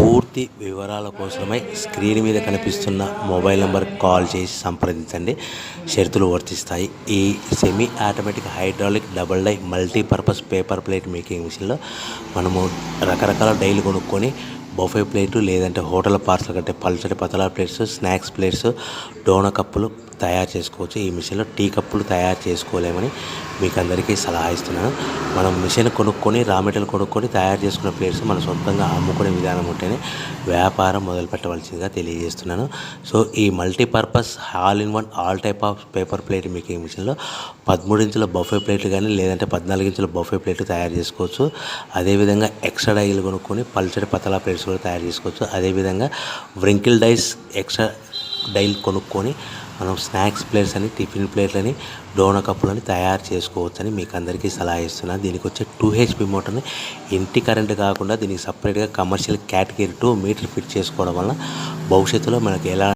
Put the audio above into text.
పూర్తి వివరాల కోసమై స్క్రీన్ మీద కనిపిస్తున్న మొబైల్ నెంబర్కి కాల్ చేసి సంప్రదించండి. షరతులు వర్తిస్తాయి. ఈ semi automatic hydraulic double die multipurpose paper plate making మిషన్లో మనము రకరకాల డైలు కొనుక్కొని బఫే ప్లేటు లేదంటే హోటల్ పార్సల్ కంటే పల్చటి పతలా ప్లేట్స్, స్నాక్స్ ప్లేట్స్, డోనా కప్పులు తయారు చేసుకోవచ్చు. ఈ మిషన్లో టీ కప్పులు తయారు చేసుకోలేమని మీకు అందరికీ సలహా ఇస్తున్నాను. మనం మిషన్ కొనుక్కొని రా మెటీరియల్ కొనుక్కొని తయారు చేసుకున్న ప్లేట్స్ మనం సొంతంగా అమ్ముకునే విధానం ఉంటేనే వ్యాపారం మొదలు పెట్టవలసిందిగా తెలియజేస్తున్నాను. సో ఈ multipurpose all in one all type of paper plate making మిషన్లో 13 ఇంచుల బఫే ప్లేట్లు కానీ లేదంటే 14 ఇంచుల బఫే ప్లేట్లు తయారు చేసుకోవచ్చు. అదేవిధంగా ఎక్స్ట్రా డైలు కొనుక్కొని పల్చటి పతలా ప్లేట్స్ కూడా తయారు చేసుకోవచ్చు. అదేవిధంగా వ్రింకిల్ డైస్ ఎక్స్ట్రా డైల్ కొనుక్కొని మనం స్నాక్స్ ప్లేట్స్ అని, టిఫిన్ ప్లేట్లని, డోనా కప్పులని తయారు చేసుకోవచ్చని మీకు అందరికీ సలహా ఇస్తున్నాను. దీనికి వచ్చే 2 HP మోటార్ని ఇంటి కరెంట్ కాకుండా దీనికి సపరేట్గా కమర్షియల్ కేటగిరీ 2 మీటర్ ఫిట్ చేసుకోవడం వల్ల భవిష్యత్తులో మనకి ఎలా